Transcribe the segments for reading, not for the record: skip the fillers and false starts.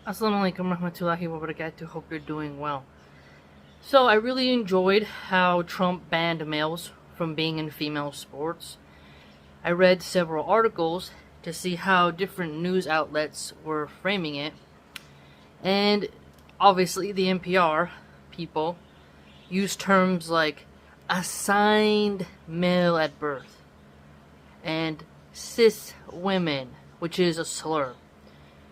Assalamualaikum warahmatullahi wabarakatuh. Hope you're doing well. So I really enjoyed how Trump banned males from being in female sports. I read several articles to see how different news outlets were framing it. And obviously the NPR people use terms like assigned male at birth and cis women, which is a slur.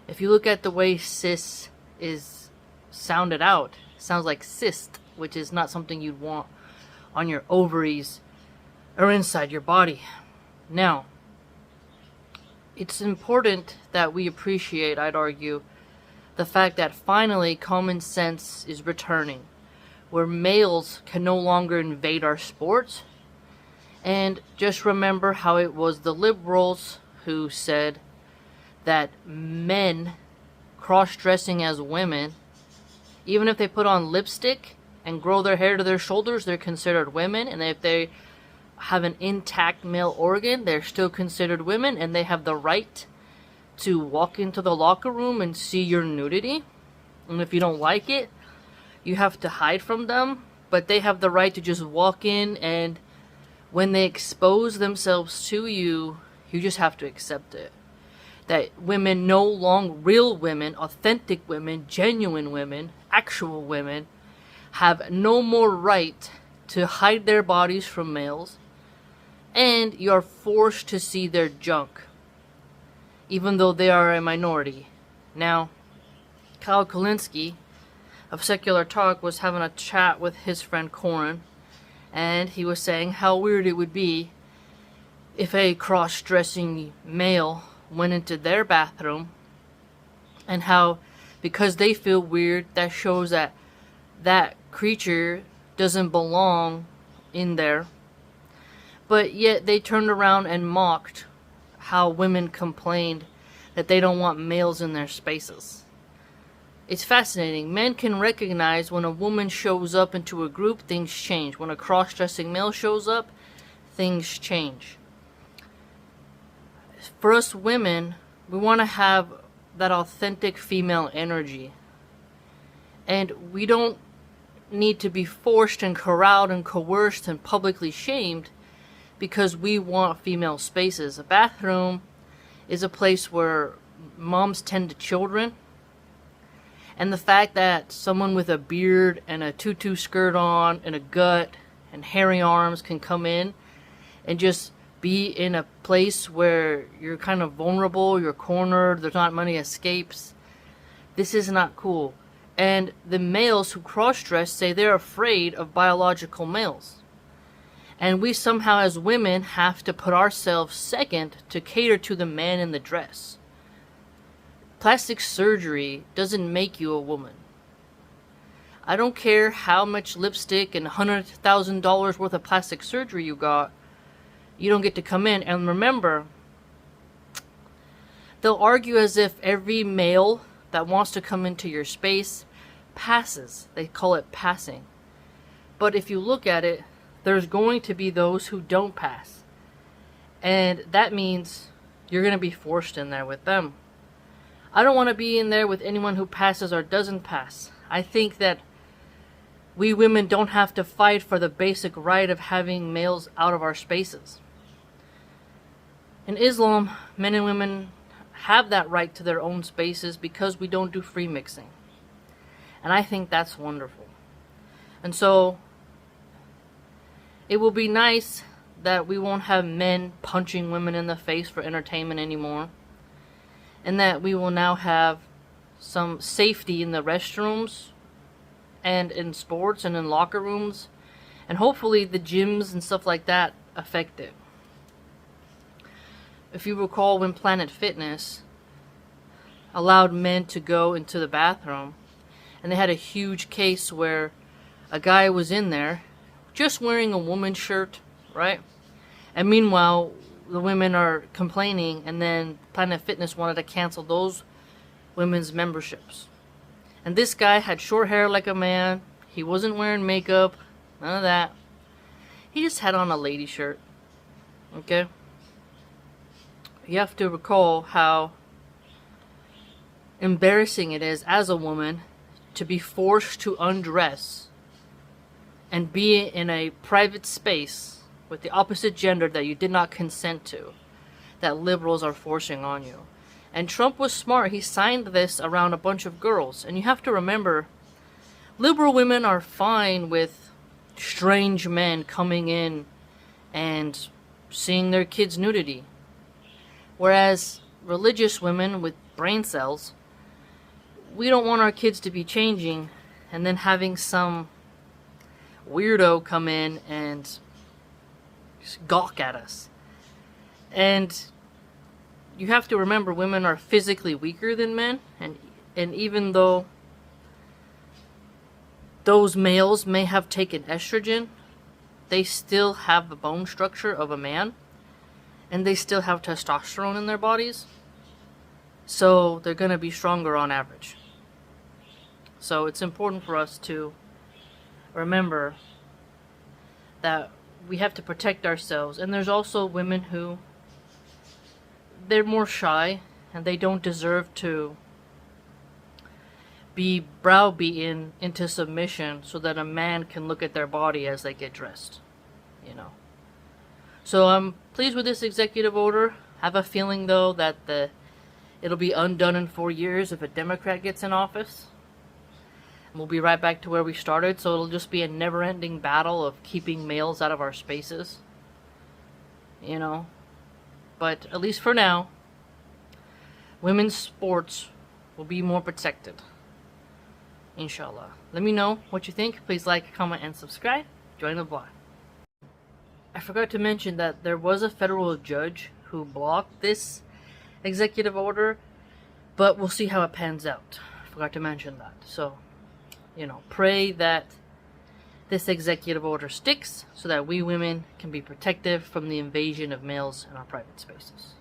If you look at the way cis is sounded out, it sounds like cyst, which is not something you'd want on your ovaries or inside your body. Now, it's important that we appreciate, I'd argue, the fact that finally common sense is returning, where males can no longer invade our sports. And just remember how it was the liberals who said that men cross-dressing as women, even if they put on lipstick and grow their hair to their shoulders, they're considered women. And if they have an intact male organ, they're still considered women, and they have the right to walk into the locker room and see your nudity. And if you don't like it, you have to hide from them, but they have the right to just walk in, and when they expose themselves to you, you just have to accept it. That women no longer, real women, authentic women, genuine women, actual women, have no more right to hide their bodies from males, and you're forced to see their junk, even though they are a minority. Now, Kyle Kulinski of Secular Talk was having a chat with his friend Corin, and he was saying how weird it would be if a cross-dressing male went into their bathroom, and how because they feel weird, that shows that that creature doesn't belong in there. But yet they turned around and mocked how women complained that they don't want males in their spaces. It's fascinating. Men can recognize when a woman shows up into a group, things change. When a cross-dressing male shows up, things change. For us women, we want to have that authentic female energy. And we don't need to be forced and corralled and coerced and publicly shamed because we want female spaces. A bathroom is a place where moms tend to children. And the fact that someone with a beard and a tutu skirt on and a gut and hairy arms can come in and just be in a place where you're kind of vulnerable, you're cornered, there's not many escapes. This is not cool. And the males who cross-dress say they're afraid of biological males. And we somehow as women have to put ourselves second to cater to the man in the dress. Plastic surgery doesn't make you a woman. I don't care how much lipstick and $100,000 worth of plastic surgery you got. You don't get to come in. And remember, they'll argue as if every male that wants to come into your space passes. They call it passing. But if you look at it, there's going to be those who don't pass. And that means you're going to be forced in there with them. I don't want to be in there with anyone who passes or doesn't pass. I think that we women don't have to fight for the basic right of having males out of our spaces. In Islam, men and women have that right to their own spaces because we don't do free mixing. And I think that's wonderful. And so, it will be nice that we won't have men punching women in the face for entertainment anymore. And that we will now have some safety in the restrooms and in sports and in locker rooms. And hopefully the gyms and stuff like that affect it. If you recall when Planet Fitness allowed men to go into the bathroom, and they had a huge case where a guy was in there just wearing a woman's shirt, right? And meanwhile, the women are complaining, and then Planet Fitness wanted to cancel those women's memberships. And this guy had short hair like a man. He wasn't wearing makeup, none of that. He just had on a lady shirt. Okay? You have to recall how embarrassing it is as a woman to be forced to undress and be in a private space with the opposite gender that you did not consent to, that liberals are forcing on you. And Trump was smart. He signed this around a bunch of girls. And you have to remember, liberal women are fine with strange men coming in and seeing their kids' nudity. Whereas religious women with brain cells, we don't want our kids to be changing and then having some weirdo come in and gawk at us. And you have to remember, women are physically weaker than men, and even though those males may have taken estrogen, they still have the bone structure of a man, and they still have testosterone in their bodies, so they're going to be stronger on average. So it's important for us to remember that we have to protect ourselves. And there's also women who, they're more shy and they don't deserve to be browbeaten into submission so that a man can look at their body as they get dressed, you know. So I'm pleased with this executive order. I have a feeling though that it'll be undone in 4 years if a Democrat gets in office. We'll be right back to where we started, so it'll just be a never-ending battle of keeping males out of our spaces, you know. But at least for now, women's sports will be more protected, inshallah. Let me know what you think. Please like, comment, and subscribe. Join the vlog. I forgot to mention that there was a federal judge who blocked this executive order, but we'll see how it pans out. I forgot to mention that. So, you know, pray that this executive order sticks so that we women can be protected from the invasion of males in our private spaces.